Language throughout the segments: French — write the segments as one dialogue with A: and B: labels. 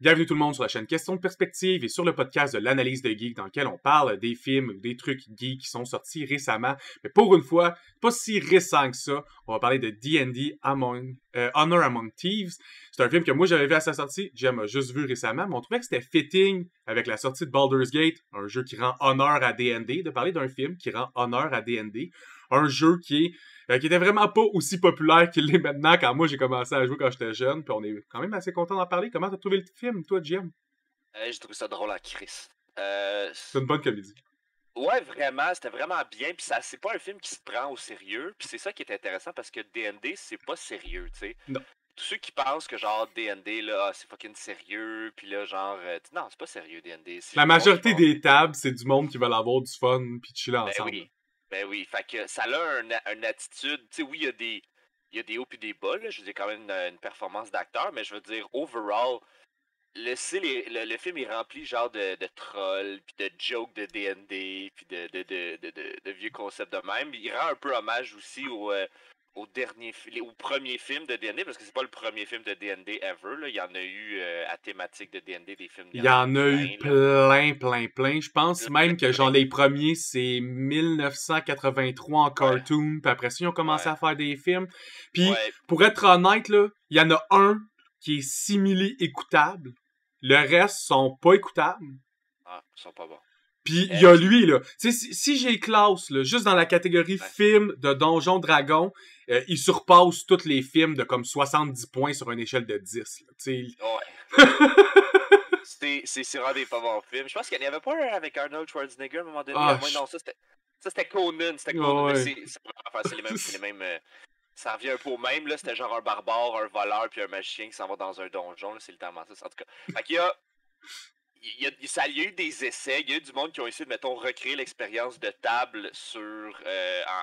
A: Bienvenue tout le monde sur la chaîne Question de Perspective et sur le podcast de l'analyse de geek dans lequel on parle des films ou des trucs geeks qui sont sortis récemment. Mais pour une fois, pas si récent que ça. On va parler de D&D Honor Among Thieves. C'est un film que moi j'avais vu à sa sortie. Jem a juste vu récemment, mais on trouvait que c'était fitting avec la sortie de Baldur's Gate, un jeu qui rend honneur à D&D, de parler d'un film qui rend honneur à D&D. Un jeu qui était vraiment pas aussi populaire qu'il l'est maintenant quand moi j'ai commencé à jouer quand j'étais jeune, puis on est quand même assez content d'en parler. Comment t'as trouvé le film, toi, Jim?
B: J'ai trouvé ça drôle en crise.
A: C'est une bonne comédie.
B: Ouais, vraiment, c'était vraiment bien, puis ça, c'est pas un film qui se prend au sérieux, puis c'est ça qui est intéressant parce que D&D, c'est pas sérieux, tu sais.
A: Non.
B: Tous ceux qui pensent que genre D&D, là, c'est fucking sérieux, puis là, genre, non, c'est pas sérieux D&D.
A: La majorité des tables, c'est du monde qui veulent avoir du fun puis chiller
B: Ben
A: ensemble.
B: oui, ben oui, fait que ça a une attitude, tu sais, oui, il y a des hauts puis des bas, là, je veux dire, quand même une performance d'acteur, mais je veux dire, overall, le film est rempli genre de trolls, puis de jokes de D&D, puis de vieux concepts de même. Il rend un peu hommage aussi au premier film de D&D, parce que c'est pas le premier film de D&D ever, là. Il y en a eu à thématique de D&D des films.
A: Il y en a eu plein. Je pense même que genre
B: plein.
A: les premiers, c'est 1983 en cartoon, puis après ça, ils ont commencé
B: Ouais.
A: à faire des films. Puis,
B: Ouais.
A: pour être honnête, là, il y en a un qui est simili-écoutable. Le reste sont pas écoutables.
B: Ah, ils sont pas bons.
A: Puis il y a lui, là. Tu sais, si j'ai classe, là, juste dans la catégorie film de Donjon Dragon, il surpasse tous les films de comme 70 points sur une échelle de 10. Là,
B: ouais. C'est vraiment des pas bons films. Je pense qu'il n'y avait pas un avec Arnold Schwarzenegger à un moment donné. Non, ça c'était Conan. C'était Conan.
A: Ouais.
B: C'est les mêmes. Ça revient un peu au même, là. C'était genre un barbare, un voleur, puis un magicien qui s'en va dans un donjon. C'est littéralement ça. En tout cas. Fait qu'il y a. Il y a eu des essais, il y a eu du monde qui ont essayé de, mettons, recréer l'expérience de table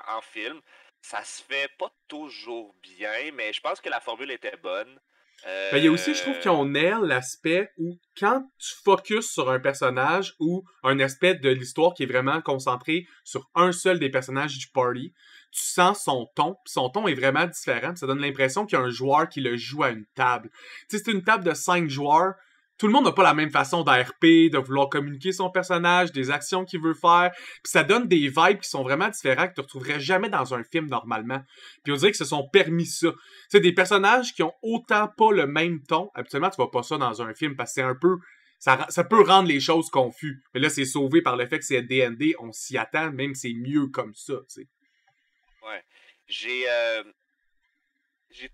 B: en film. Ça se fait pas toujours bien, mais je pense que la formule était bonne.
A: Ben, il y a aussi, je trouve qu'on naît l'aspect où, quand tu focuses sur un personnage ou un aspect de l'histoire qui est vraiment concentré sur un seul des personnages du party, tu sens son ton, pis son ton est vraiment différent, pis ça donne l'impression qu'il y a un joueur qui le joue à une table. Tu sais, c'est une table de 5 joueurs, tout le monde n'a pas la même façon d'ARP, de vouloir communiquer son personnage, des actions qu'il veut faire, puis ça donne des vibes qui sont vraiment différents que tu retrouverais jamais dans un film normalement. Puis on dirait que se sont permis ça. Tu sais, des personnages qui ont autant pas le même ton, habituellement tu vois pas ça dans un film parce que c'est un peu... Ça peut rendre les choses confuses. Mais là, c'est sauvé par le fait que c'est D&D, on s'y attend, même c'est mieux comme ça, tu sais.
B: Ouais. J'ai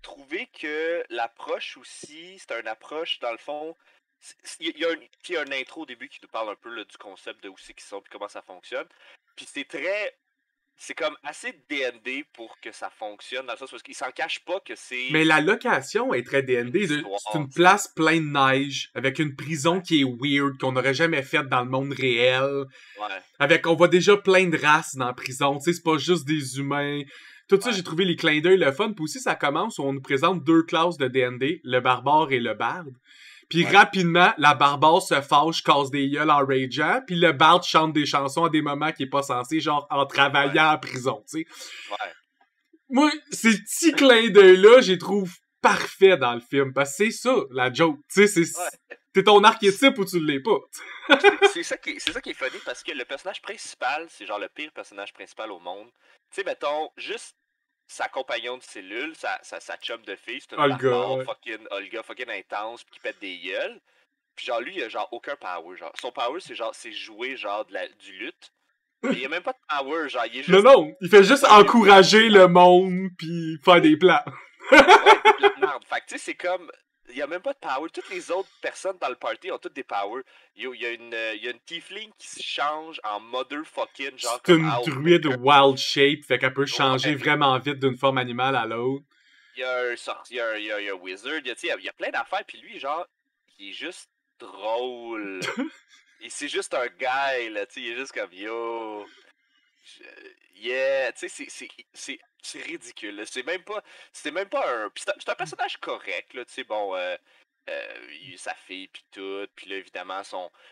B: trouvé que l'approche aussi, c'est une approche, dans le fond, il y a un intro au début qui nous parle un peu là, du concept de où c'est qu'ils sont et comment ça fonctionne. Puis c'est comme assez D&D pour que ça fonctionne, dans le sens parce qu'ils s'en cachent pas que c'est...
A: Mais la location est très D&D. C'est une place pleine de neige, avec une prison qui est weird, qu'on n'aurait jamais faite dans le monde réel.
B: Ouais.
A: On voit déjà plein de races dans la prison, tu sais, c'est pas juste des humains. Tout ça, j'ai trouvé les clins d'œil le fun. Puis aussi, ça commence où on nous présente deux classes de D&D, le barbare et le barde. Puis rapidement, la barbare se fâche, casse des gueules en rageant, puis le barde chante des chansons à des moments qu'il est pas censé, genre en travaillant en prison, tu sais.
B: Ouais.
A: Moi, ces petits clins d'œil-là, je les trouve parfaits dans le film, parce que c'est ça, la joke, tu sais, t'es ton archétype ou tu l'es pas.
B: c'est ça qui est funny, parce que le personnage principal, c'est genre le pire personnage principal au monde. Tu sais, mettons, juste sa compagnon de cellule, sa chum de fille, c'est une barbare, Olga, fucking intense, pis qui pète des gueules. Puis genre, lui, il a genre aucun power, genre. Son power, c'est jouer, genre, du lutte. Mais il a même pas de power, genre, il est juste...
A: Non, il fait juste encourager le monde, pis faire des plans.
B: Ouais, des plans de merde. Fait que, tu sais, c'est comme... Il y a même pas de power. Toutes les autres personnes dans le party ont toutes des powers. Il y a une tiefling qui se change en motherfucking, genre,
A: c'est une druide wild shape, fait qu'elle peut changer vraiment vite d'une forme animale à l'autre.
B: Il y a un sorcier, il y a un wizard, il y a plein d'affaires, puis lui, genre, il est juste drôle. Et c'est juste un guy, là, tu sais, il est juste comme, yo... Yeah, tu sais, c'est ridicule. C'est même pas un... C'est un personnage correct, là, tu sais, bon... sa fille puis tout, puis là évidemment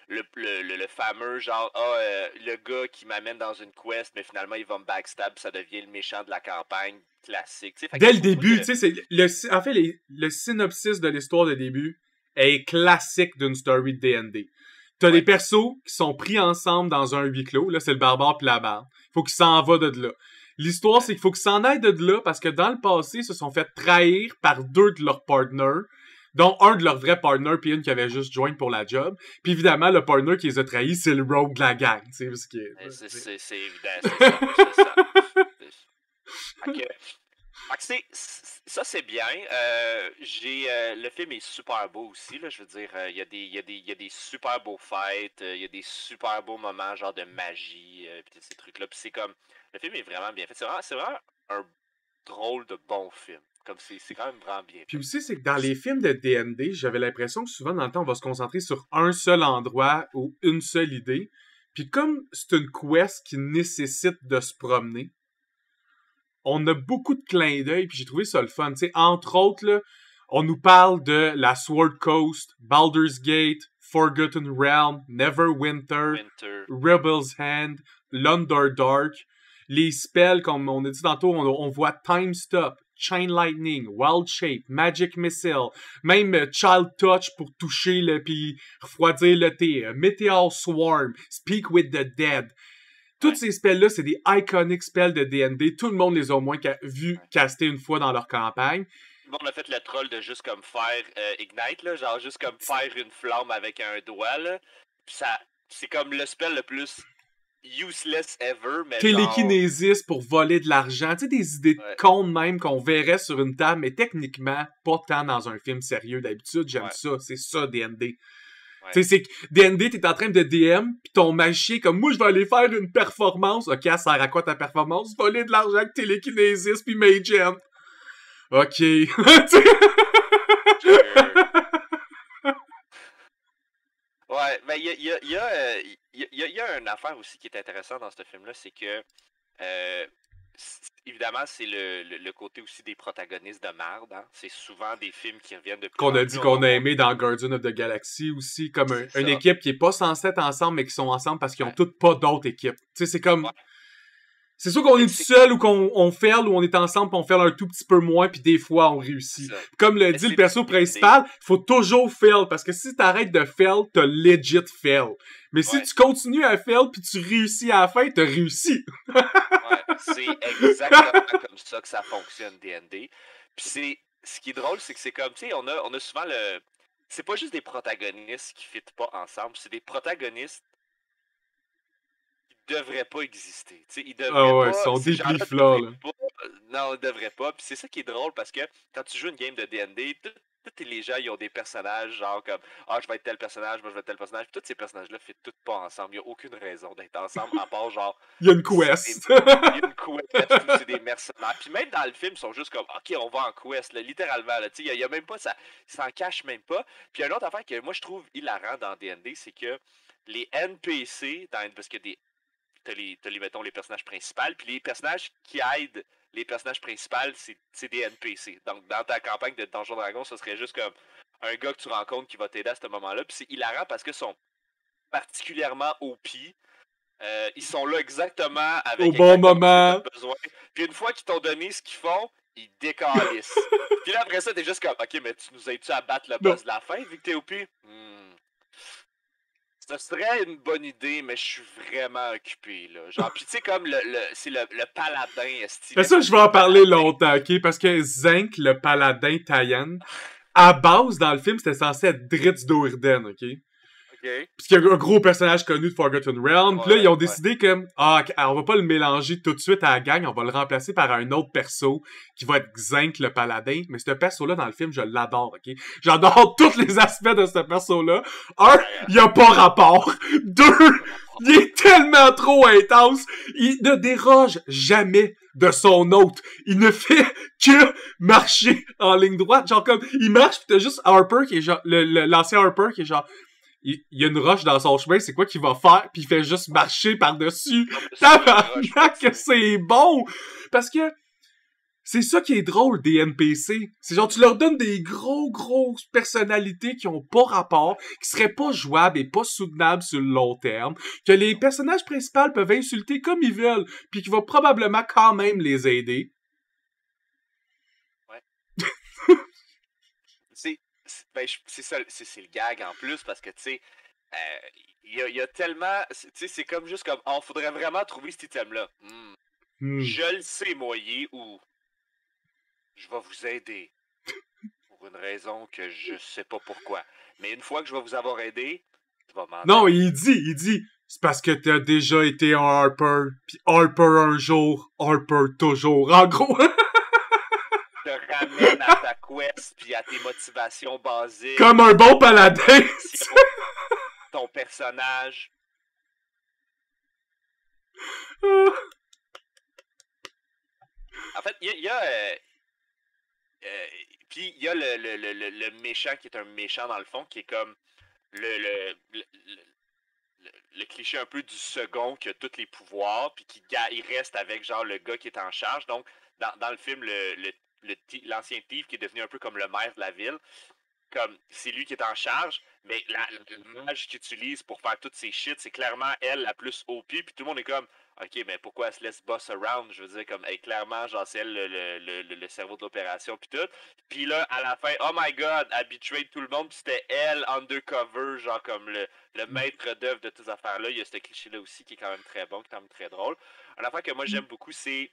B: le fameux genre le gars qui m'amène dans une quest mais finalement il va me backstab, ça devient le méchant de la campagne classique.
A: Dès le début, tu sais, en fait le synopsis de l'histoire de début est classique d'une story de D&D. T'as des persos qui sont pris ensemble dans un huis clos. Là, c'est le barbare pis la barbe. Faut qu'ils s'en va de là. L'histoire, c'est qu'il faut qu'ils s'en aillent de là parce que dans le passé, ils se sont fait trahir par 2 de leurs partners, dont un de leurs vrais partners puis une qui avait juste joint pour la job. Puis évidemment, le partner qui les a trahis, c'est le rogue de la gang. C'est
B: évident, c'est ça. Ça, c'est bien. Le film est super beau aussi, là, je veux dire, il y a des super beaux fights, il y a des super beaux moments, genre de magie, pis ces trucs-là. Puis c'est comme, le film est vraiment bien fait. C'est vraiment un drôle de bon film. Comme c'est quand même vraiment bien fait.
A: Puis aussi, c'est que dans les films de D&D, j'avais l'impression que souvent, dans le temps, on va se concentrer sur un seul endroit ou une seule idée. Puis comme c'est une quest qui nécessite de se promener, on a beaucoup de clins d'œil, puis j'ai trouvé ça le fun. T'sais, entre autres, là, on nous parle de la Sword Coast, Baldur's Gate, Forgotten Realm, Neverwinter, Rebel's Hand, l'Underdark. Les spells, comme on a dit tantôt, on voit Time Stop, Chain Lightning, Wild Shape, Magic Missile, même Child Touch pour toucher puis refroidir le thé, Meteor Swarm, Speak with the Dead. Tous ces spells-là, c'est des iconic spells de D&D. Tout le monde les a au moins vu caster une fois dans leur campagne.
B: Tout le monde a fait le troll de juste comme faire Ignite, là, genre juste comme faire une flamme avec un doigt, là. Puis ça, c'est comme le spell le plus useless ever, mais
A: télékinésis pour voler de l'argent. Tu sais, des idées de con même qu'on verrait sur une table, mais techniquement, pas tant dans un film sérieux d'habitude. J'aime ça. C'est ça, D&D. Tu sais, c'est que D&D, t'es en train de DM, pis ton magicien, comme moi, je vais aller faire une performance. Ok, ça sert à quoi ta performance? Voler de l'argent avec télékinésis pis Mage Hand. Ok.
B: Ouais, mais il y a une affaire aussi qui est intéressante dans ce film-là, c'est que évidemment, c'est le côté aussi des protagonistes de merde. Hein? C'est souvent des films qui reviennent de plus
A: qu'on a dit qu'on a aimé dans Guardians of the Galaxy aussi, comme une équipe qui est pas censée être ensemble, mais qui sont ensemble parce qu'ils ont toutes pas d'autres équipes. Tu sais, c'est comme... Ouais. C'est sûr qu'on est tout seul ou qu'on fail ou on est ensemble pis on fail un tout petit peu moins puis des fois on réussit. Comme le dit le perso principal, faut toujours fail parce que si t'arrêtes de fail, t'as legit fail. Mais si tu continues à fail puis tu réussis à la fin, t'as réussi.
B: C'est exactement comme ça que ça fonctionne D&D. Puis ce qui est drôle, c'est que c'est comme, tu sais, on a souvent c'est pas juste des protagonistes qui fitent pas ensemble, c'est des protagonistes devraient pas exister. T'sais, ils devraient pas.
A: Ils sont deeply flawed.
B: Non, ils devraient pas. Puis c'est ça qui est drôle parce que quand tu joues une game de D&D, tous les gens ils ont des personnages genre comme je vais être tel personnage, moi je vais être tel personnage. Puis tous ces personnages-là ne tous pas ensemble. Il n'y a aucune raison d'être ensemble à part genre.
A: Il y a une quest.
B: Il y a une quest, c'est des mercenaires. Puis même dans le film, ils sont juste comme ok, on va en quest, là, littéralement. Il y a même pas ça. Ils s'en cachent même pas. Puis une autre affaire que moi je trouve hilarant dans D&D, c'est que les NPC, parce que mettons, les personnages principaux, puis les personnages qui aident les personnages principaux, c'est des NPC. Donc, dans ta campagne de Donjons Dragons, ce serait juste comme un gars que tu rencontres qui va t'aider à ce moment-là. Puis c'est hilarant parce qu'ils sont particulièrement OP. Ils sont là exactement avec
A: au bon moment.
B: Ce que t'as besoin. Puis une fois qu'ils t'ont donné ce qu'ils font, ils décalissent. Puis là, après ça, t'es juste comme, ok, mais tu nous aides-tu à battre le boss de la fin vu que t'es OP? Ce serait une bonne idée, mais je suis vraiment occupé, là. Genre, pis tu sais, comme c'est le paladin,
A: mais ça, je vais en parler longtemps, ok? Parce que Zenk, le paladin Taiyan, à base, dans le film, c'était censé être Dritz Do'Urden, ok? Parce qu'il y a un gros personnage connu de Forgotten Realm. Puis là, ils ont décidé que, on va pas le mélanger tout de suite à la gang, on va le remplacer par un autre perso qui va être Zenk le paladin. Mais ce perso-là, dans le film, je l'adore, ok? J'adore tous les aspects de ce perso-là. Un, il a pas rapport. Deux, il est tellement trop intense. Il ne déroge jamais de son hôte. Il ne fait que marcher en ligne droite. Genre comme, il marche pis t'as juste Harper qui est genre, l'ancien Harper qui est genre, il y a une roche dans son chemin, c'est quoi qu'il va faire? Puis il fait juste marcher par-dessus. Tabarnak que c'est bon! Parce que c'est ça qui est drôle des NPC. C'est genre, tu leur donnes des grosses personnalités qui ont pas rapport, qui seraient pas jouables et pas soutenables sur le long terme, que les personnages principaux peuvent insulter comme ils veulent, puis qui vont probablement quand même les aider.
B: Ouais. Ben, c'est ça, c'est le gag en plus, parce que, tu sais, il y a tellement... Tu sais, c'est comme juste comme, on faudrait vraiment trouver cet item-là. Je le sais, moyer, ou je vais vous aider. Pour une raison que je sais pas pourquoi. Mais une fois que je vais vous avoir aidé, tu vas m'en
A: Non,
B: aller.
A: il dit, c'est parce que t'as déjà été un Harper, pis Harper un jour, Harper toujours. En gros,
B: Je te ramène à ta quest, puis à tes motivations basiques.
A: comme un bon paladin.
B: Ton personnage. En fait, il y a puis il y a le méchant qui est un méchant dans le fond, qui est comme le cliché un peu du second qui a tous les pouvoirs, puis il reste avec genre le gars qui est en charge. Donc, dans le film, l'ancien thief qui est devenu un peu comme le maire de la ville, comme c'est lui qui est en charge, mais la mage qu'il utilise pour faire toutes ces shit, c'est clairement elle la plus OP, puis tout le monde est comme, ok, mais pourquoi elle se laisse boss around? Je veux dire, comme, clairement, genre, c'est elle le cerveau de l'opération, puis tout. Puis là, à la fin, oh my god, elle betrayed tout le monde, puis c'était elle, undercover, genre, comme le maître d'œuvre de toutes ces affaires-là. Il y a ce cliché-là aussi qui est quand même très bon, qui est quand même très drôle. Une affaire que moi j'aime beaucoup, c'est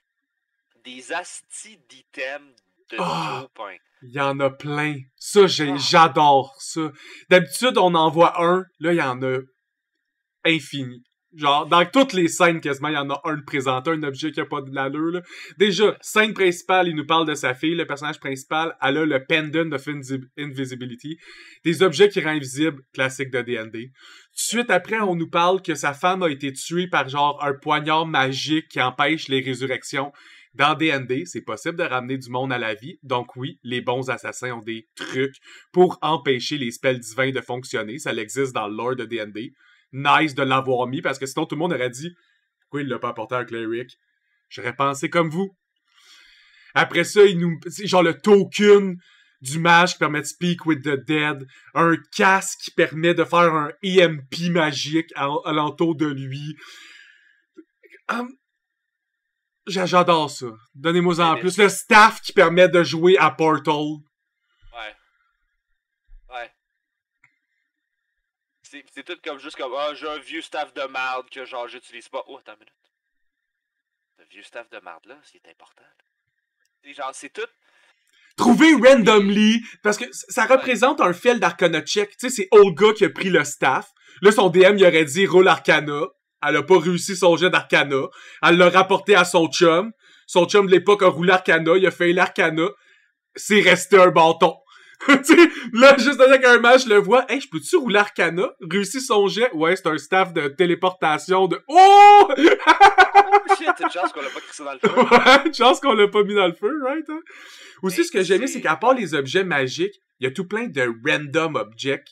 B: des astis d'items de Dopin.
A: Il y en a plein. Ça, j'adore ça. D'habitude, on en voit un. Là, il y en a infini. Genre, dans toutes les scènes, quasiment, il y en a un de présenté, un objet qui a pas de l'allure, là. Déjà, scène principale, il nous parle de sa fille. Le personnage principal, elle a le Pendant of Invisibility. Des objets qui rendent invisibles, classique de D&D. Tout de suite après, on nous parle que sa femme a été tuée par genre un poignard magique qui empêche les résurrections. Dans D&D, c'est possible de ramener du monde à la vie. Donc oui, les bons assassins ont des trucs pour empêcher les spells divins de fonctionner. Ça existe dans le lore de D&D. Nice de l'avoir mis, parce que sinon tout le monde aurait dit « Pourquoi il l'a pas apporté à un cleric? » J'aurais pensé comme vous. Après ça, il nous... c'est genre le token du mage qui permet de speak with the dead. Un casque qui permet de faire un EMP magique alentour de lui. J'adore ça. Donnez-moi en plus. Le staff qui permet de jouer à Portal.
B: Ouais. Ouais. C'est tout comme juste comme, ah, j'ai un vieux staff de marde que genre j'utilise pas. Oh, attends une minute. Ce vieux staff de marde là, c'est important. Et genre, c'est tout.
A: Trouver randomly, parce que ça représente un fail d'Arcana check. Tu sais, c'est Olga qui a pris le staff. Là, son DM, il aurait dit roll Arcana. Elle a pas réussi son jet d'Arcana. Elle l'a rapporté à son chum. Son chum de l'époque a roulé Arcana. Il a fait l'Arcana. C'est resté un bâton. Tu sais, là, juste avec un match, je le vois. Hey, je peux-tu rouler Arcana? Réussi son jet? Ouais, c'est un staff de téléportation de... Oh!
B: Oh shit, c'est une chance qu'on l'a pas crissé dans le feu.
A: Ouais, une chance qu'on l'a pas mis dans le feu, right? Hein? Aussi, ce que j'ai aimé, c'est qu'à part les objets magiques, il y a tout plein de random objets.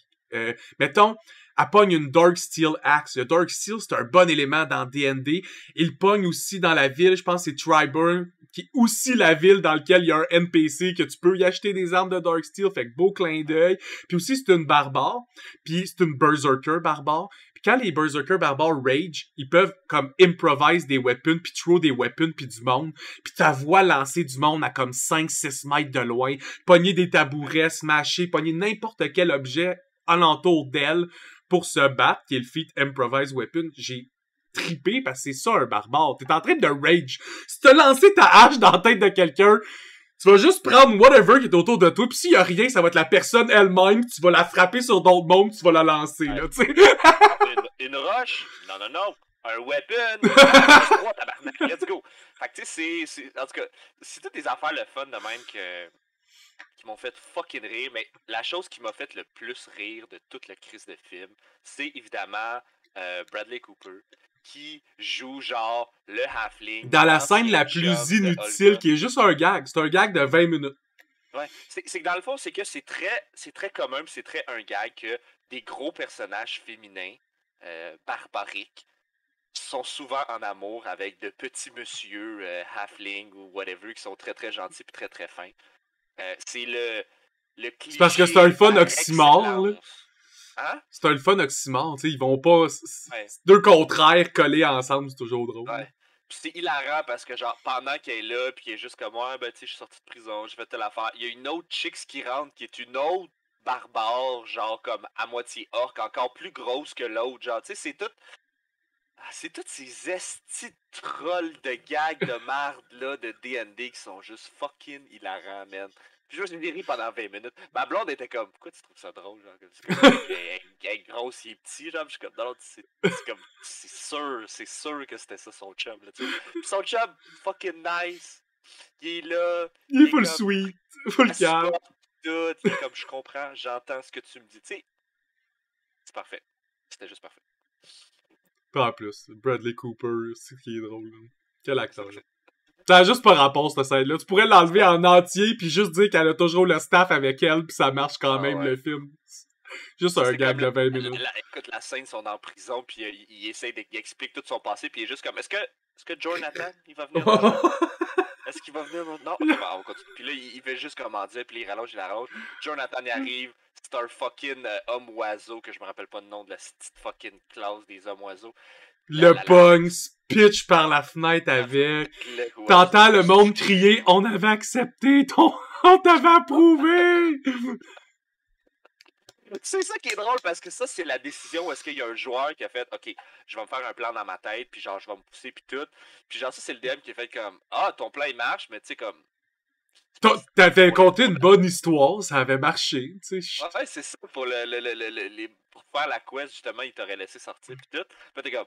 A: Mettons, elle pogne une Dark Steel Axe. Le Dark Steel, c'est un bon élément dans D&D. Il pogne aussi dans la ville, je pense que c'est Triburn, qui est aussi la ville dans laquelle il y a un NPC, que tu peux y acheter des armes de Dark Steel, fait que beau clin d'œil. Puis aussi, c'est une barbare, puis c'est une Berserker barbare. Puis quand les Berserker barbares rage, ils peuvent comme improvise des weapons, puis throw des weapons, puis du monde. Puis ta voix lancer du monde à comme 5-6 mètres de loin, pogner des tabourets, smasher, pogner n'importe quel objet alentour d'elle pour se battre, qui est le feat Improvise Weapon. J'ai trippé parce que c'est ça un barbare. T'es en train de rage. Si t'as lancé ta hache dans la tête de quelqu'un, tu vas juste prendre whatever qui est autour de toi, pis s'il y a rien, ça va être la personne elle-même, tu vas la frapper sur d'autres mondes, tu vas la lancer, là, tu sais.
B: Une roche? Non, non, non. Un weapon? 3, tabarnak, let's go. Fait que tu sais, en tout cas, c'est toutes des affaires le fun de même qui m'ont fait fucking rire, mais la chose qui m'a fait le plus rire de toute la crise de film, c'est évidemment Bradley Cooper, qui joue genre le halfling.
A: Dans la scène la plus inutile, qui est juste un gag. C'est un gag de 20 minutes.
B: Ouais, c'est que dans le fond, c'est que c'est très commun, c'est très un gag que des gros personnages féminins barbariques sont souvent en amour avec de petits monsieur halfling ou whatever qui sont très très gentils puis très très fins. C'est le cliché.
A: C'est parce que c'est un fun oxymore, là.
B: Hein?
A: C'est un fun oxymore, tu sais, ils vont pas... Ouais. Deux contraires collés ensemble, c'est toujours drôle.
B: Ouais. Puis c'est hilarant parce que genre pendant qu'elle est là, puis qu'elle est juste comme moi, ben tu sais, je suis sorti de prison, j'ai fait telle affaire. Il y a une autre chicks qui rentre, qui est une autre barbare, genre comme à moitié orc, encore plus grosse que l'autre, genre, tu sais, c'est tout... C'est toutes ces estis de trolls de gags de marde, là, de D&D qui sont juste fucking hilarants, man. Puis je l'ai ri pendant 20 minutes. Ma blonde était comme, pourquoi tu trouves ça drôle, genre? C'est comme, il est gros, il est petit, genre. Puis je suis comme, non, c'est comme, c'est sûr que c'était ça son chum, là, tu sais. Puis son chum, fucking nice. Il est là.
A: Il est full
B: comme,
A: sweet, full calme.
B: Tout. Il est comme, je comprends, j'entends ce que tu me dis. Tu sais, c'est parfait. C'était juste parfait.
A: Pas en plus, Bradley Cooper, c'est ce qui est drôle. Là. Quel acteur. Ça a juste pas rapport, cette scène-là. Tu pourrais l'enlever en entier, puis juste dire qu'elle a toujours le staff avec elle, puis ça marche quand même, le film. Juste ça, un gag de 20 minutes.
B: Écoute, la scène, ils sont en prison, puis il essaie il explique tout son passé, puis il est juste comme, est-ce que Jonathan, il va venir? Est-ce qu'il va venir? Non? Okay, bah, on continue. Puis là, il fait juste comment dire, puis il rallonge. Jonathan, il arrive. C'est un fucking homme-oiseau, que je me rappelle pas le nom de la petite fucking classe des hommes-oiseaux.
A: Le pogne, pitch par la fenêtre avec. T'entends le monde crier, on avait accepté on t'avait approuvé!
B: C'est ça qui est drôle, parce que ça, c'est la décision où est-ce qu'il y a un joueur qui a fait, OK, je vais me faire un plan dans ma tête, puis genre, je vais me pousser, puis tout. Puis genre, ça, c'est le DM qui a fait comme, ah, ton plan, il marche, mais tu sais, comme...
A: T'avais conté une bonne histoire, ça avait marché, tu sais.
B: Ouais, c'est ça, pour pour faire la quest, justement, il t'aurait laissé sortir, puis tout. Puis t'es comme,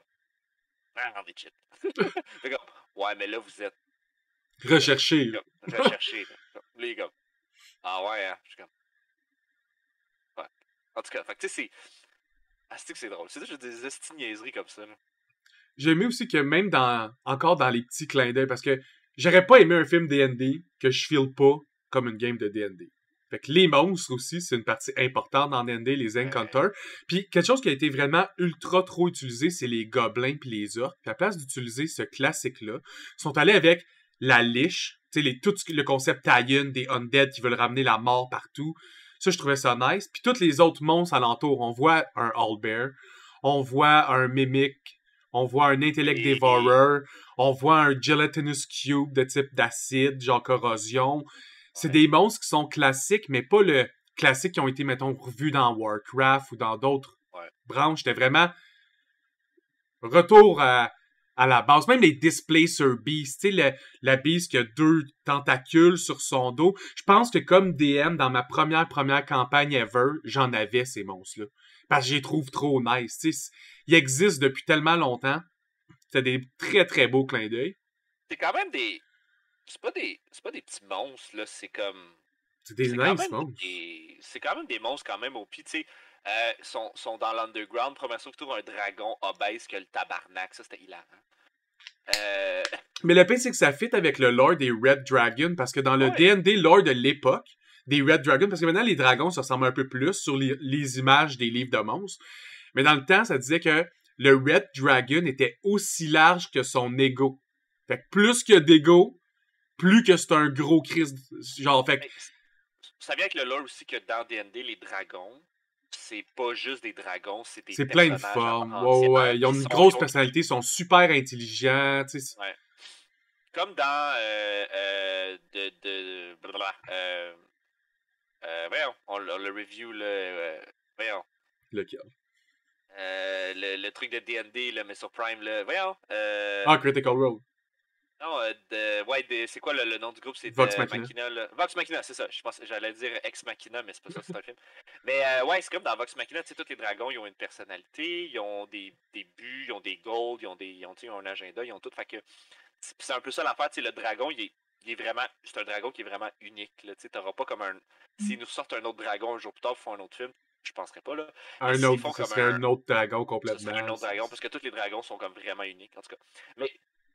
B: ah, des shit. T'es comme, ouais, mais là, vous êtes...
A: Recherché.
B: Recherché, là. Là, il est comme, ah ouais, hein, je suis comme... Ouais. En tout cas, fait que tu sais, c'est... Ah, c'est drôle. C'est juste des esti niaiseries comme ça, là.
A: J'ai aimé aussi que même encore dans les petits clins d'œil, parce que j'aurais pas aimé un film D&D que je file pas comme une game de D&D. Fait que les monstres aussi, c'est une partie importante dans D&D, les Encounters. Puis quelque chose qui a été vraiment ultra trop utilisé, c'est les gobelins puis les orques. Puis à la place d'utiliser ce classique-là, ils sont allés avec la liche, tu sais, tout le concept tie-in des undead qui veulent ramener la mort partout. Ça, je trouvais ça nice. Puis tous les autres monstres alentours, on voit un owlbear, on voit un mimic, on voit un intellect devourer, on voit un gelatinous cube de type d'acide, genre corrosion. C'est des monstres qui sont classiques, mais pas le classique qui ont été, mettons, revus dans Warcraft ou dans d'autres branches. C'était vraiment retour à la base. Même les Displacer Beasts, tu sais, la Beast qui a 2 tentacules sur son dos. Je pense que comme DM, dans ma première campagne ever, j'en avais ces monstres-là. Parce que je les trouve trop nice. Tu sais, ils existent depuis tellement longtemps. C'est des très, très beaux clins d'œil.
B: C'est quand même des... C'est pas des petits monstres, là. C'est comme...
A: C'est des nice monstres.
B: C'est quand même des monstres quand même au pied, tu sais. Sont dans l'underground. Première fois que tu trouves un dragon obèse que le tabarnak. Ça, c'était hilarant.
A: Mais le pire, c'est que ça fit avec le lore des Red Dragons, parce que dans le D&D lore de l'époque, des Red Dragons, parce que maintenant, les dragons se ressemblent un peu plus sur les images des livres de monstres. Mais dans le temps, ça disait que le Red Dragon était aussi large que son ego. Fait que plus que d'ego, plus que c'est un gros Christ. Genre, fait que...
B: Ça vient avec le lore aussi que dans D&D, les dragons, c'est pas juste des dragons, c'est des
A: plein de formes. Ouais. Ils ont une grosse personnalité, ils sont super intelligents. Tu sais.
B: Ouais. Comme dans voyons, on le review, voyons.
A: Lequel?
B: Le truc de D&D, mais sur Prime, voyons.
A: Critical Role.
B: Non, c'est quoi le nom du groupe? C'est
A: Vox Machina.
B: Vox Machina, c'est ça. J'allais dire Ex Machina, mais c'est pas ça, c'est un film. Mais c'est comme dans Vox Machina, tu sais, tous les dragons, ils ont une personnalité, ils ont des buts, ils ont des goals, ils ont un agenda, ils ont tout. Fait que c'est un peu ça l'affaire, tu sais, le dragon, il est vraiment... C'est un dragon qui est vraiment unique, là. Tu sais, t'auras pas comme un... S'ils nous sortent un autre dragon un jour plus tard, ils font un autre film, je penserais pas, là.
A: Un autre dragon complètement.
B: Ce serait un autre dragon, parce que tous les dragons sont comme vraiment uniques, en tout cas. Mais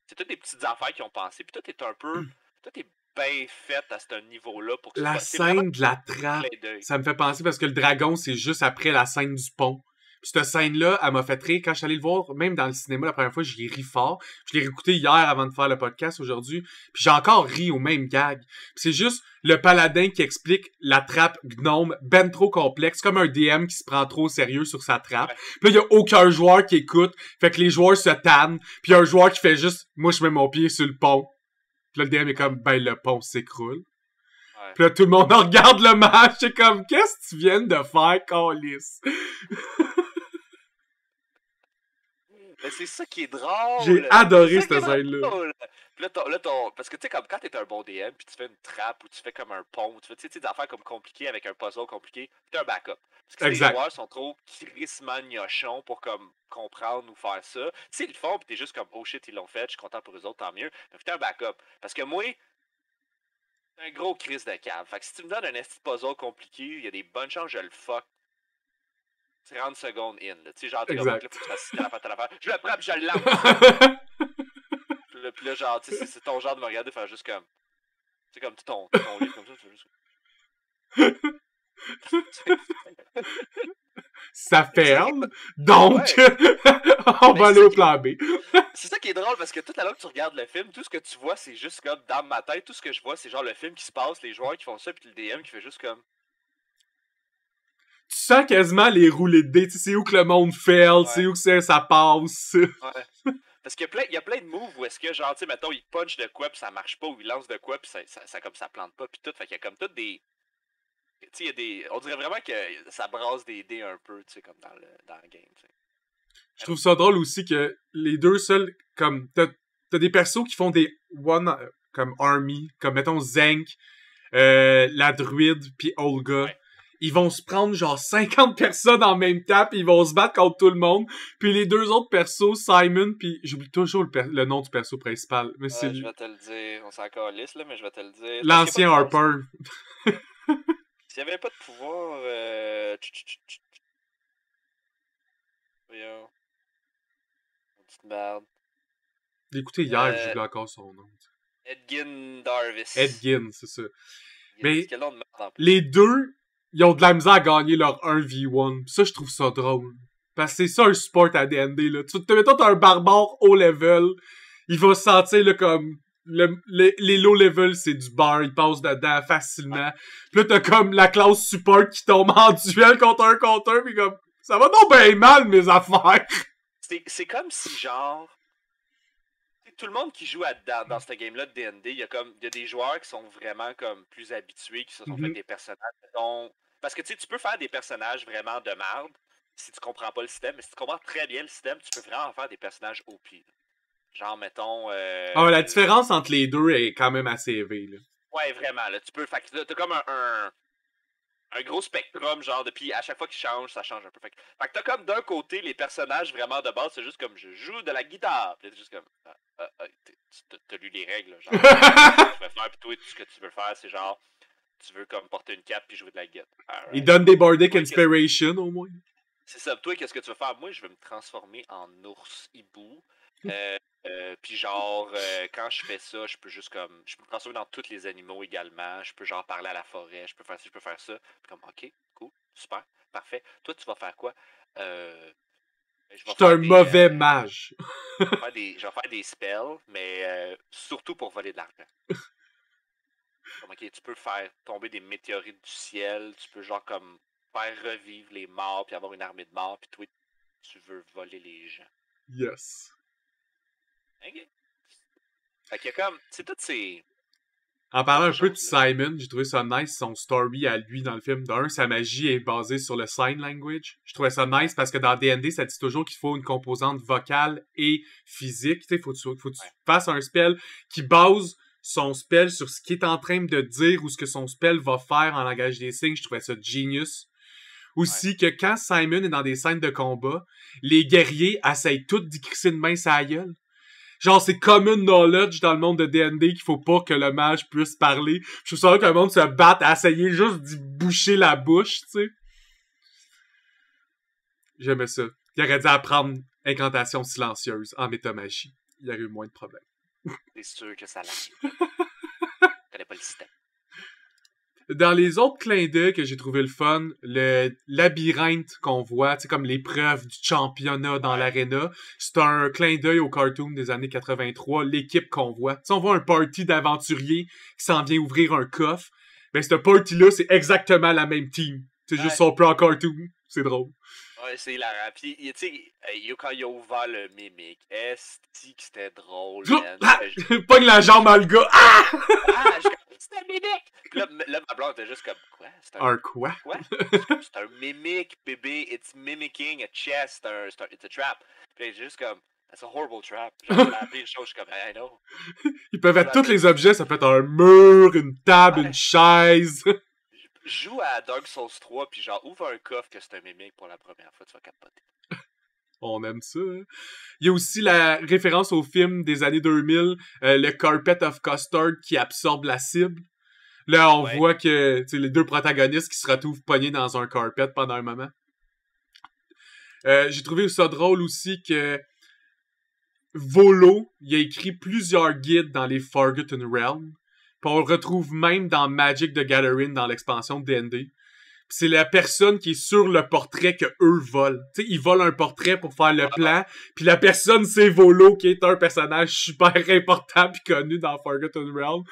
B: c'est toutes des petites affaires qui ont pensé, puis tout est un peu... Tout est bien fait à ce niveau-là pour que
A: la scène de la trappe, ça me fait penser parce que le dragon, c'est juste après la scène du pont. Puis cette scène-là, elle m'a fait rire. Quand je suis allé le voir, même dans le cinéma, la première fois, j'y ai ri fort. Je l'ai réécouté hier avant de faire le podcast aujourd'hui. Puis j'ai encore ri au même gag. Puis c'est juste le paladin qui explique la trappe gnome ben trop complexe, comme un DM qui se prend trop au sérieux sur sa trappe. Ouais. Puis là, il y a aucun joueur qui écoute. Fait que les joueurs se tannent. Puis il y a un joueur qui fait juste, moi, je mets mon pied sur le pont. Puis là, le DM est comme, ben, le pont s'écroule. Puis là, tout le monde regarde le match, c'est comme, qu'est-ce que tu viens de faire, câlisse?
B: Mais c'est ça qui est drôle!
A: J'ai adoré cette scène-là.
B: Puis là, parce que tu sais, comme quand t'es un bon DM, puis tu fais une trappe, ou tu fais comme un pont, tu fais des affaires comme compliquées avec un puzzle compliqué, puis t'as un backup. Parce que les joueurs sont trop crissement gnochons pour comme comprendre ou faire ça. Tu sais, ils le font, puis t'es juste comme, oh shit, ils l'ont fait, je suis content pour eux autres, tant mieux. Mais t'as un backup. Parce que moi, c'est un gros crise de cave. Fait que si tu me donnes un esti de puzzle compliqué, il y a des bonnes chances que je le fuck 30 secondes in. Tu sais, genre, t'es comme, là, faut que tu fasses telle affaire. Je le prends, puis je le lance. Puis là, genre, tu sais, c'est ton genre de me regarder faire juste comme. Tu sais, comme ton livre comme ça, tu fais juste.
A: Ça ferme, donc on va aller au plan B.
B: C'est ça qui est drôle parce que toute la longue que tu regardes le film, tout ce que tu vois, c'est juste comme dans ma tête, tout ce que je vois, c'est genre le film qui se passe, les joueurs qui font ça, puis le DM qui fait juste comme.
A: Tu sens quasiment les roulés de dés, tu sais, c'est où que le monde fail, c'est où que ça passe.
B: Ouais. Parce qu'il y a plein de moves où est-ce que, genre, tu sais, mettons, il punch de quoi, puis ça marche pas, ou il lance de quoi, puis ça comme ça plante pas, puis tout. Fait qu'il y a comme toutes des. Tu sais, il y a des. On dirait vraiment que ça brasse des dés un peu, tu sais, comme dans le game, tu sais.
A: Je trouve ça drôle aussi que les deux seuls, comme, t'as des persos qui font des one, comme Army, comme mettons Zank, la druide, puis Olga. Ouais. Ils vont se prendre genre 50 personnes en même temps, puis ils vont se battre contre tout le monde. Puis les deux autres persos, Simon, puis j'oublie toujours le nom du perso principal. Mais c'est
B: je vais te le dire, on s'en calisse là, mais je vais te le dire.
A: L'ancien Harper.
B: S'il n'y avait pas de pouvoir... Voyons. Petite merde.
A: Écoutez, hier, j'ai oublié encore son nom.
B: Edgin Darvis.
A: Edgin, c'est ça. Mais les deux, ils ont de la misère à gagner leur 1v1. Ça, je trouve ça drôle. Parce que c'est ça un support à D&D, là. Mettons, t'as un barbare haut level, il va se sentir, là, comme... les low level, c'est du bar, il passe dedans facilement. Puis là, t'as comme la classe support qui tombe en duel contre un, pis comme... Ça va donc bien mal, mes affaires!
B: C'est comme si, genre... Tout le monde qui joue dans ce game-là de D&D, il y a des joueurs qui sont vraiment comme plus habitués, qui se sont fait des personnages, dont... Parce que, tu sais, tu peux faire des personnages vraiment de merde si tu comprends pas le système, mais si tu comprends très bien le système, tu peux vraiment faire des personnages OP. Genre, mettons...
A: la différence entre les deux est quand même assez élevée, là.
B: Ouais, vraiment, là. Tu peux... Fait que t'as comme un gros spectrum, genre, puis à chaque fois qu'il change, ça change un peu. Fait que t'as comme d'un côté les personnages vraiment de base, c'est juste comme je joue de la guitare. Puis t'es juste comme... t'as lu les règles, genre. Tu veux faire, puis toi, tout ce que tu veux faire, c'est genre... Tu veux comme porter une cape puis jouer de la guitare. Right.
A: Il donne des Bardic Inspiration, au moins.
B: C'est ça. Toi, qu'est-ce que tu veux faire? Moi, je veux me transformer en ours hibou. Puis genre, quand je fais ça, je peux juste comme... Je peux me transformer dans tous les animaux également. Je peux genre parler à la forêt. Je peux faire ça, je peux faire ça. Puis comme, ok, cool, super, parfait. Toi, tu vas faire quoi?
A: Je suis un mauvais mage.
B: Je vais faire des spells, mais surtout pour voler de l'argent. Comme, ok, tu peux faire tomber des météorites du ciel, tu peux genre comme faire revivre les morts, puis avoir une armée de morts, puis toi, tu veux voler les gens.
A: Yes.
B: Ok. Fait qu'il y a comme, c'est toutes ces...
A: En parlant un peu de Simon, j'ai trouvé ça nice, son story à lui dans le film. D'un, sa magie est basée sur le sign language. Je trouvais ça nice parce que dans D&D, ça dit toujours qu'il faut une composante vocale et physique. Tu sais, faut que tu fasses un spell qui base son spell sur ce qu'il est en train de dire ou ce que son spell va faire en langage des signes. Je trouvais ça genius. Aussi que quand Simon est dans des scènes de combat, les guerriers essayent tous d'y crisser une main sa gueule. Genre, c'est common knowledge dans le monde de D&D qu'il faut pas que le mage puisse parler. Je trouve ça que le monde se batte à essayer juste d'y boucher la bouche, tu sais. J'aimais ça. Il aurait dû apprendre incantation silencieuse en métamagie. Il y aurait eu moins de problèmes.
B: C'est sûr que ça l'arrive. Je connais pas le système.
A: Dans les autres clins d'œil que j'ai trouvé le fun, le labyrinthe qu'on voit, tu sais, comme l'épreuve du championnat dans l'aréna, c'est un clin d'œil au cartoon des années 83, l'équipe qu'on voit. Tu sais, on voit un party d'aventuriers qui s'en vient ouvrir un coffre. Ben, ce party-là, c'est exactement la même team. C'est juste son plan cartoon. C'est drôle.
B: Ouais, c'est hilarant. Puis, tu sais, quand il a ouvert le mimic, est-ce que c'était drôle, man?
A: Pogne la jambe à le gars. Ah!
B: Ah, je c'est un mimic! Puis là, ma blonde était juste comme, quoi? C'est un
A: Un quoi?
B: quoi? Je suis comme, c'est un mimic, bébé. It's mimicking a chest. It's a trap. Puis j'ai juste comme, that's a horrible trap. Genre, c'est la pire chose. Je suis comme, I know.
A: Ils peuvent être tous les objets, ça peut être un mur, une table, une
B: Ouais.
A: chaise.
B: Joue à Dark Souls 3, puis genre, ouvre un coffre que c'est un mimic pour la première fois, tu vas capoter.
A: On aime ça. Hein? Il y a aussi la référence au film des années 2000, le Carpet of Custard qui absorbe la cible. Là, on voit que les deux protagonistes qui se retrouvent pognés dans un carpet pendant un moment. J'ai trouvé ça drôle aussi que Volo, il a écrit plusieurs guides dans les Forgotten Realms. Puis on le retrouve même dans Magic the Gathering, dans l'expansion de D&D. C'est la personne qui est sur le portrait que eux volent. Tu sais, ils volent un portrait pour faire le plan, puis la personne, c'est Volo, qui est un personnage super important puis connu dans Forgotten Realms.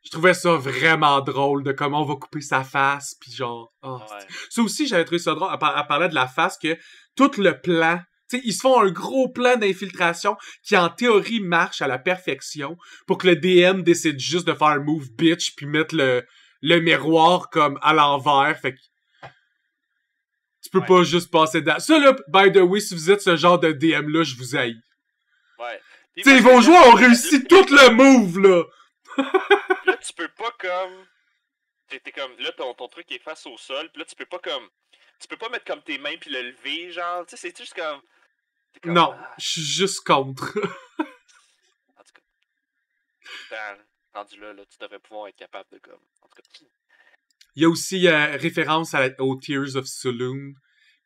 A: Je trouvais ça vraiment drôle de comment on va couper sa face, puis genre... Oh, ça aussi, j'avais trouvé ça drôle, à parler de la face, que tout le plan... Tu sais, ils se font un gros plan d'infiltration qui, en théorie, marche à la perfection pour que le DM décide juste de faire un move bitch puis mettre le miroir comme à l'envers. Fait que tu peux pas juste passer dedans. Ça, là, by the way, si vous êtes ce genre de DM-là, je vous haïs.
B: Ouais.
A: Tu sais, vos joueurs ont réussi tout le move, là!
B: Là, tu peux pas comme... T'es comme... Là, ton truc est face au sol, pis là, tu peux pas comme... Tu peux pas mettre comme tes mains pis le lever, genre... Tu sais, c'est juste comme...
A: Non, je suis juste contre.
B: En tout cas... Rendu là, tu devrais pouvoir être capable de comme... En tout cas...
A: Il y a aussi référence aux Tears of Saloon,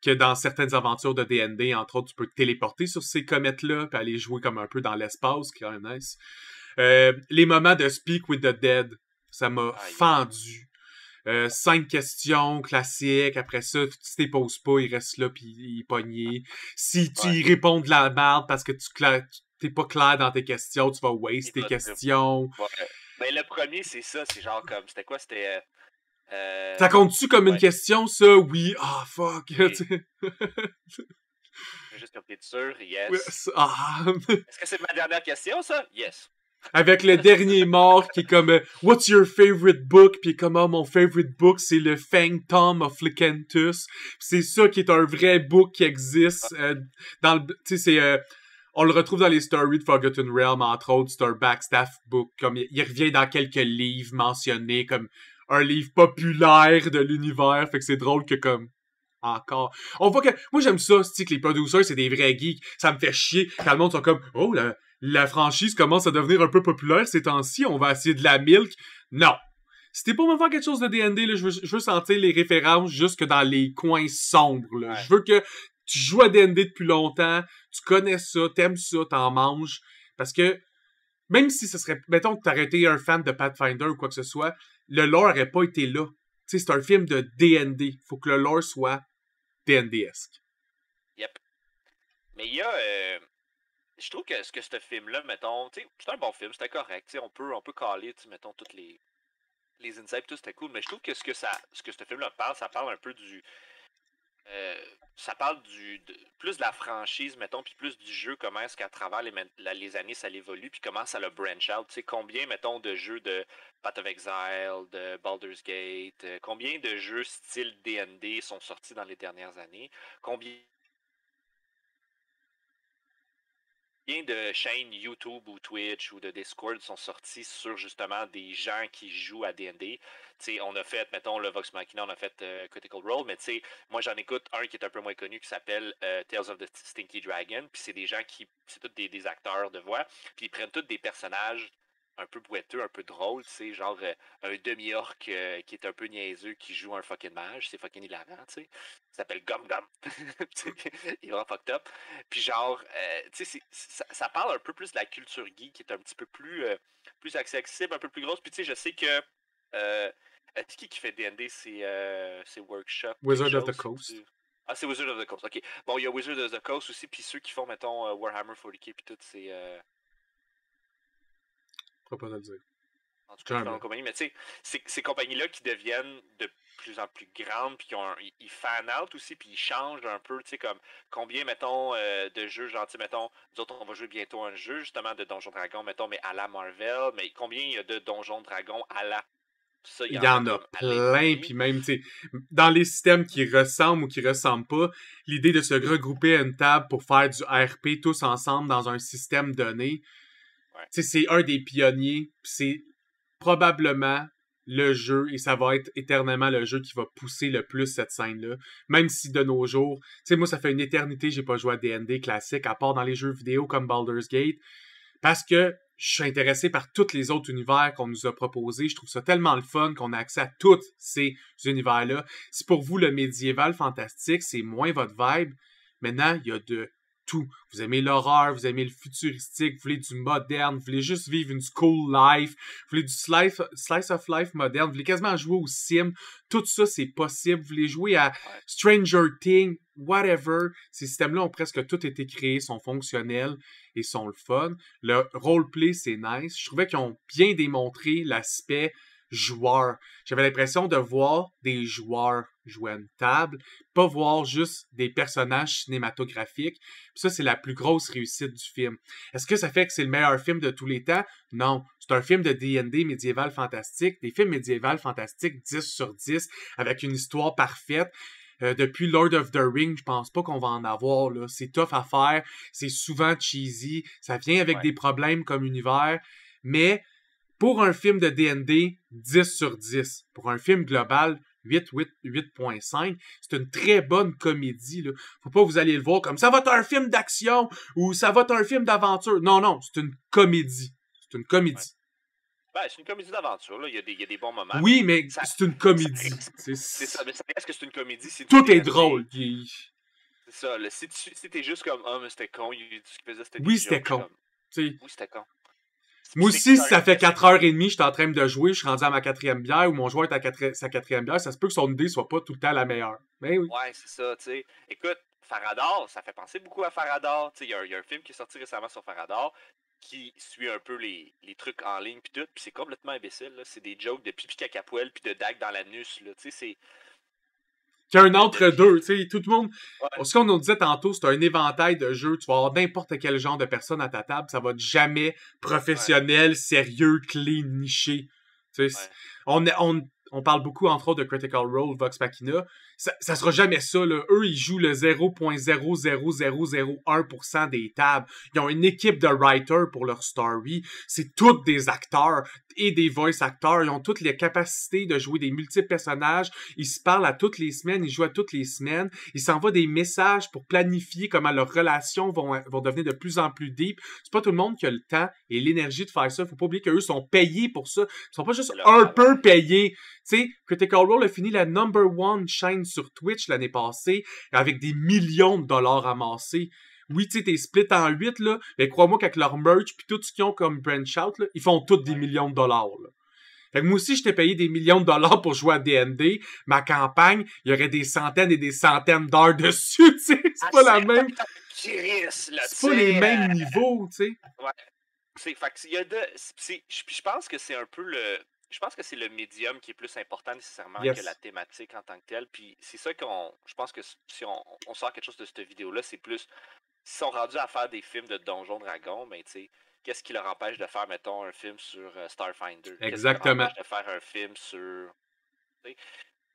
A: que dans certaines aventures de D&D, entre autres, tu peux te téléporter sur ces comètes-là, puis aller jouer comme un peu dans l'espace, qui est quand même nice. Les moments de Speak with the Dead, ça m'a fendu. 5 questions classiques, après ça, tu t'y poses pas, il reste là, puis il est pogné. Si tu y réponds de la merde parce que t'es pas clair dans tes questions, tu vas waste tes questions.
B: Ouais. Ben, le premier, c'est ça, c'est genre comme... C'était quoi? C'était...
A: Ça compte-tu comme une question, ça? Oui. Ah, fuck.
B: Oui. Juste comme t'es sûr? Yes.
A: Ah.
B: Est-ce que c'est ma dernière question, ça? Yes.
A: Avec le dernier mort qui est comme What's your favorite book? Puis comme mon favorite book c'est le Fang Tom of Lycanthus. C'est ça qui est un vrai book qui existe dans le tu sais c'est on le retrouve dans les stories de Forgotten Realm entre autres, c'est un backstaff book comme il revient dans quelques livres mentionnés comme un livre populaire de l'univers, fait que c'est drôle que comme encore. On voit que moi j'aime ça, que les producers c'est des vrais geeks, ça me fait chier quand le monde sont comme oh la franchise commence à devenir un peu populaire ces temps-ci, on va essayer de la milk. Non. Si t'es pas me faire quelque chose de D&D, là, je veux sentir les références jusque dans les coins sombres. Là. Ouais. Je veux que tu joues à D&D depuis longtemps, tu connais ça, t'aimes ça, t'en manges. Parce que même si ce serait... Mettons que t'aurais été un fan de Pathfinder ou quoi que ce soit, le lore aurait pas été là. Tu sais, c'est un film de D&D. Faut que le lore soit D&D-esque.
B: Yep. Mais il y a... Je trouve que ce film-là, mettons, tu sais, c'est un bon film, c'était correct, tu sais, on peut caler, tu sais, mettons, toutes les insights, tout c'était cool, mais je trouve que ce que ce film-là parle, ça parle un peu du... ça parle plus de la franchise, mettons, puis plus du jeu, comment est-ce qu'à travers les années, ça évolue, puis comment ça le branch out, tu sais, combien, mettons, de jeux de Path of Exile, de Baldur's Gate, combien de jeux style D&D sont sortis dans les dernières années, combien de chaînes YouTube ou Twitch ou de Discord sont sorties sur justement des gens qui jouent à D&D. T'sais, on a fait, mettons, le Vox Machina, on a fait Critical Role, mais tu sais, moi j'en écoute un qui est un peu moins connu qui s'appelle Tales of the Stinky Dragon, puis c'est des gens c'est tous des acteurs de voix, puis ils prennent tous des personnages un peu boiteux, un peu drôle, tu sais, genre un demi-orc qui est un peu niaiseux, qui joue un fucking mage, c'est fucking hilarant, tu sais. Il s'appelle Gum Gum. Il est vraiment fucked up. Puis genre, tu sais, ça parle un peu plus de la culture geek, qui est un petit peu plus accessible, un peu plus grosse. Puis tu sais, je sais que... est-ce qui fait D&D, c'est Workshop?
A: Wizard of the Coast.
B: Ah, c'est Wizard of the Coast, ok. Bon, il y a Wizard of the Coast aussi, puis ceux qui font, mettons, Warhammer 40k, puis tout, c'est...
A: Je pourrais pas te le dire.
B: En tout cas, différentes compagnies. Mais tu sais, ces compagnies-là qui deviennent de plus en plus grandes, puis ils fan out aussi, puis ils changent un peu, tu sais, comme combien, mettons, de jeux, genre, tu sais, mettons, nous autres, on va jouer bientôt un jeu, justement, de Donjons Dragons, mettons, mais à la Marvel, mais combien il y a de Donjons Dragons à la... Ça, il y
A: Il y
B: en a
A: en a
B: comme à
A: plein,
B: l'infini.
A: puis même, tu sais, dans les systèmes qui ressemblent ou qui ressemblent pas, l'idée de se regrouper à une table pour faire du RP tous ensemble dans un système donné,
B: Ouais.
A: tu sais, c'est un des pionniers, pis c'est probablement le jeu, et ça va être éternellement le jeu qui va pousser le plus cette scène-là. Même si de nos jours, tu sais, moi, ça fait une éternité que j'ai pas joué à D&D classique, à part dans les jeux vidéo comme Baldur's Gate, parce que je suis intéressé par tous les autres univers qu'on nous a proposés. Je trouve ça tellement le fun qu'on a accès à tous ces univers-là. Si pour vous, le médiéval fantastique, c'est moins votre vibe, maintenant, il y a de tout. Vous aimez l'horreur, vous aimez le futuristique, vous voulez du moderne, vous voulez juste vivre une school life, vous voulez du slice of life moderne, vous voulez quasiment jouer au sim. Tout ça, c'est possible. Vous voulez jouer à Stranger Things, whatever. Ces systèmes-là ont presque tous été créés, sont fonctionnels et sont le fun. Le roleplay, c'est nice. Je trouvais qu'ils ont bien démontré l'aspect joueur. J'avais l'impression de voir des joueurs jouer à une table, pas voir juste des personnages cinématographiques. Puis ça, c'est la plus grosse réussite du film. Est-ce que ça fait que c'est le meilleur film de tous les temps? Non. C'est un film de D&D médiéval fantastique. Des films médiéval fantastiques 10 sur 10 avec une histoire parfaite. Depuis Lord of the Rings, je pense pas qu'on va en avoir, là. C'est tough à faire. C'est souvent cheesy. Ça vient avec des problèmes comme univers. Mais pour un film de D&D, 10 sur 10. Pour un film global, 8.5. C'est une très bonne comédie, là. Faut pas que vous alliez le voir comme ça va être un film d'action ou ça va être un film d'aventure. Non, non, c'est une comédie. C'est une comédie.
B: Ouais. Ben, c'est une comédie d'aventure, là. Il y a des bons moments.
A: Oui, mais c'est une comédie.
B: C'est ça, mais ça reste que c'est une comédie.
A: Tout est drôle.
B: C'est ça, là. Si t'es juste comme, ah, mais c'était con, ce qu'il faisait, c'était
A: oui, c'était con.
B: Oui, c'était con.
A: Moi aussi, si ça fait 4h30, je suis en train de jouer, je suis rendu à ma 4e bière ou mon joueur est à sa 4e bière, ça se peut que son idée soit pas tout le temps la meilleure. Mais oui.
B: Ouais, c'est ça, tu sais. Écoute, Faradar, ça fait penser beaucoup à Faradar. Tu sais, il y a un film qui est sorti récemment sur Faradar qui suit un peu les trucs en ligne puis tout, puis c'est complètement imbécile, là. C'est des jokes de pipi caca poêle puis de dague dans l'anus, là. Tu sais, c'est...
A: Qu'il y a un entre-deux, tu sais, tout le monde...
B: Ouais.
A: Ce qu'on nous disait tantôt, c'est un éventail de jeux, tu vas avoir n'importe quel genre de personne à ta table, ça va être jamais professionnel, sérieux, clean, niché. Tu sais, on parle beaucoup, entre autres, de Critical Role, Vox Machina. Ça sera jamais ça, là. Eux, ils jouent le 0.00001% des tables. Ils ont une équipe de writers pour leur story. C'est tous des acteurs et des voice actors. Ils ont toutes les capacités de jouer des multiples personnages. Ils se parlent à toutes les semaines. Ils jouent à toutes les semaines. Ils s'envoient des messages pour planifier comment leurs relations vont devenir de plus en plus deep. C'est pas tout le monde qui a le temps et l'énergie de faire ça. Faut pas oublier qu'eux sont payés pour ça. Ils sont pas juste un peu payés. Tu sais, Critical Role a fini la #1 chaîne sur Twitch l'année passée avec des millions de dollars amassés. Oui, tu sais, t'es split en 8, là, mais crois-moi qu'avec leur merch pis tout ce qu'ils ont comme branch out, là, ils font tous des millions de dollars, là. Fait que moi aussi, je t'ai payé des millions de dollars pour jouer à D&D. Ma campagne, il y aurait des centaines et des centaines d'heures dessus, tu sais. C'est pas la même... C'est pas les mêmes niveaux, tu sais.
B: Ouais. Fait que il y a je pense que c'est un peu le... Je pense que c'est le médium qui est plus important nécessairement que la thématique en tant que telle. Puis c'est ça je pense que si on sort quelque chose de cette vidéo-là, c'est plus... S'ils sont rendus à faire des films de Donjons Dragons, ben tu sais, qu'est-ce qui leur empêche de faire, mettons, un film sur Starfinder?
A: Exactement.
B: Qu'est-ce qui leur empêche de faire un film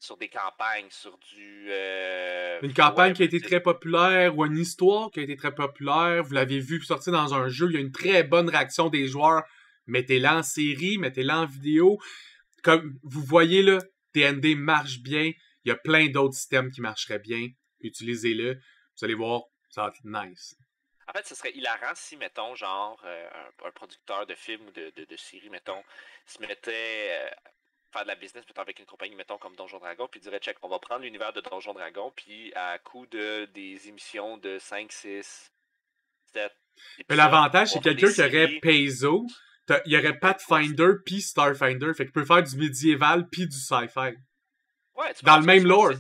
B: sur des campagnes, sur du...
A: une campagne qui a été très populaire ou une histoire qui a été très populaire. Vous l'avez vu sortir dans un jeu, il y a une très bonne réaction des joueurs. Mettez-la en série, mettez-la en vidéo. Comme vous voyez là, D&D marche bien. Il y a plein d'autres systèmes qui marcheraient bien. Utilisez-le. Vous allez voir, ça va être nice.
B: En fait, ce serait hilarant si, mettons, genre, un producteur de film ou de série, mettons, se mettait faire de la business, mettons, avec une compagnie, mettons, comme Donjon Dragon, puis dirait, check, on va prendre l'univers de Donjon Dragon, puis à coup des émissions de 5, 6, 7...
A: Mais l'avantage, c'est quelqu'un qui aurait Paizo. Il y aurait Pathfinder puis Starfinder. Fait qu'il peut faire du médiéval puis du sci-fi.
B: Ouais,
A: dans le même lore.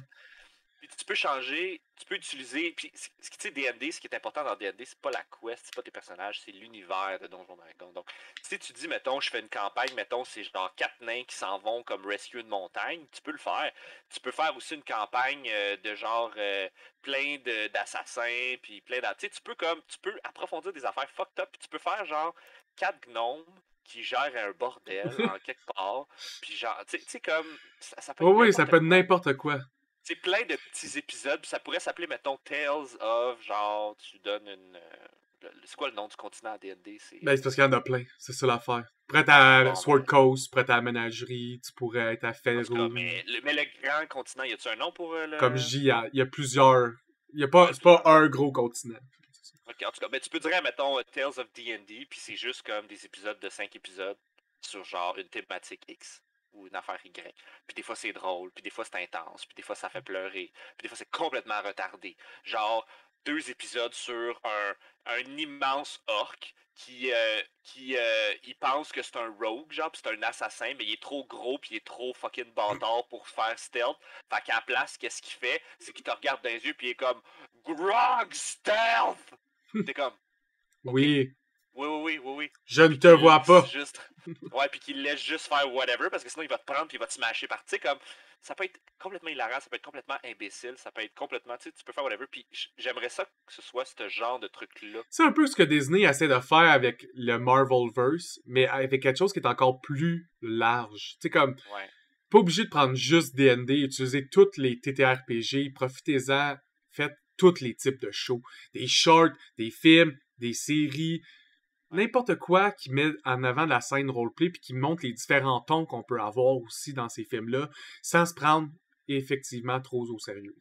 B: Puis tu peux changer tu peux utiliser. Puis, tu sais, D&D, ce qui est important dans D&D, c'est pas la quest, c'est pas tes personnages, c'est l'univers de Donjon Dragon. Donc, si tu dis, mettons, je fais une campagne, mettons, c'est genre 4 nains qui s'en vont comme rescue une montagne, tu peux le faire. Tu peux faire aussi une campagne de genre plein d'assassins, puis plein tu sais, tu peux approfondir des affaires fucked up, puis tu peux faire genre 4 gnomes qui gèrent un bordel en quelque part, puis genre, tu sais, comme, ça peut être
A: Oui, ça
B: n'importe
A: peut être
B: quoi.
A: n'importe quoi.
B: C'est plein de petits épisodes, puis ça pourrait s'appeler, mettons, Tales of, genre, tu donnes une... c'est quoi le nom du continent à D&D?
A: Ben, c'est parce qu'il y en a plein, c'est ça l'affaire. Prêt à
B: Bon,
A: Sword
B: ben,
A: Coast, prêt à la ménagerie, tu pourrais être à
B: en tout cas,
A: Faerûn.
B: mais le grand continent, y a-tu un nom pour
A: Comme je
B: le...
A: dis, il y a plusieurs.
B: Ouais,
A: C'est pas
B: plusieurs.
A: un gros continent.
B: Ok, en tout cas, ben, tu peux dire, mettons, Tales of D&D, puis c'est juste comme des épisodes de 5 épisodes sur genre une thématique X ou une affaire Y. Puis des fois c'est drôle, puis des fois c'est intense, puis des fois ça fait pleurer, puis des fois c'est complètement retardé. Genre 2 épisodes sur un immense orc qui il pense que c'est un rogue, genre, pis c'est un assassin, mais il est trop gros, puis il est trop fucking bâtard pour faire stealth. Fait qu'à la place, qu'est-ce qu'il fait? C'est qu'il te regarde dans les yeux, puis il est comme Grog Stealth! T'es comme, ok,
A: Oui,
B: oui.
A: je ne
B: Puis
A: te
B: qu'il
A: vois
B: laisse
A: pas.
B: juste. Ouais, puis qu'il laisse juste faire whatever, parce que sinon il va te prendre puis il va te smasher par. Tu sais, comme. Ça peut être complètement hilarant, ça peut être complètement imbécile, ça peut être complètement. Tu sais, tu peux faire whatever, puis j'aimerais ça que ce soit ce genre de truc-là.
A: C'est un peu ce que Disney essaie de faire avec le Marvelverse, mais avec quelque chose qui est encore plus large. Tu sais, comme,
B: Ouais.
A: pas obligé de prendre juste D&D, utiliser toutes les TTRPG, profitez-en, faites tous les types de shows. Des shorts, des films, des séries,
B: Ouais.
A: n'importe quoi qui met en avant de la scène roleplay puis qui montre les différents tons qu'on peut avoir aussi dans ces films-là, sans se prendre effectivement trop au sérieux.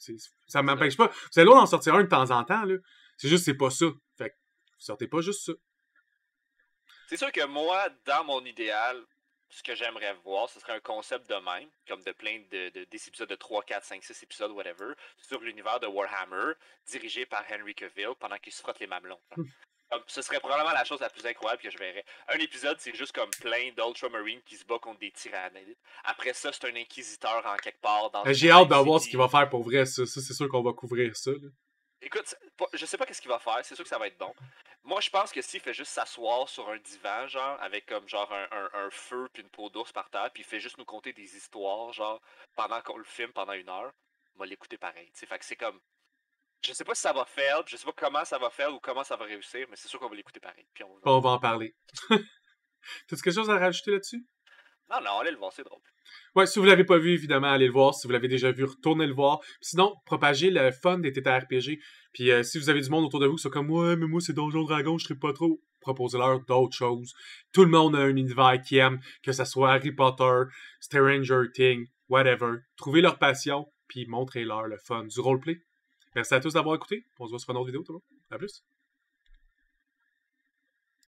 A: Ça m'empêche pas. Vous allez en sortir un de temps en temps, là. C'est juste c'est pas ça. Fait que vous sortez pas juste ça.
B: C'est sûr que moi, dans mon idéal, ce que j'aimerais voir, ce serait un concept de même, comme de plein des épisodes de 3, 4, 5, 6 épisodes, whatever, sur l'univers de Warhammer, dirigé par Henry Cavill pendant qu'il se frotte les mamelons. Ce serait probablement la chose la plus incroyable que je verrais. Un épisode, c'est juste comme plein d'Ultramarines qui se battent contre des tyrannides. Après ça, c'est un inquisiteur en quelque part dans une
A: J'ai hâte de
B: Night
A: voir ce qu'il
B: City.
A: va faire pour vrai. Ça c'est sûr qu'on va couvrir ça. Là.
B: Écoute, je sais pas qu'est-ce qu'il va faire, c'est sûr que ça va être bon. Moi, je pense que s'il fait juste s'asseoir sur un divan, genre, avec comme genre un feu puis une peau d'ours par terre, puis il fait juste nous conter des histoires, genre, pendant qu'on le filme pendant 1 heure, on va l'écouter pareil. T'sais. Fait que c'est comme. Je sais pas si ça va faire, je sais pas comment ça va faire ou comment ça va réussir, mais c'est sûr qu'on va l'écouter pareil. Puis
A: On va en parler. T'as-tu quelque chose à rajouter là-dessus?
B: Non, allez le voir, c'est drôle.
A: Ouais, si vous l'avez pas vu, évidemment, allez le voir. Si vous l'avez déjà vu, retournez le voir. Sinon, propagez le fun des TTRPG. Puis si vous avez du monde autour de vous qui sont comme ouais, mais moi c'est Donjon Dragon, je serais pas trop. Proposez-leur d'autres choses. Tout le monde a un univers qui aime, que ce soit Harry Potter, Stranger Things, whatever. Trouvez leur passion, puis montrez-leur le fun du roleplay. Merci à tous d'avoir écouté. On se voit sur une autre vidéo, tout le monde. À plus.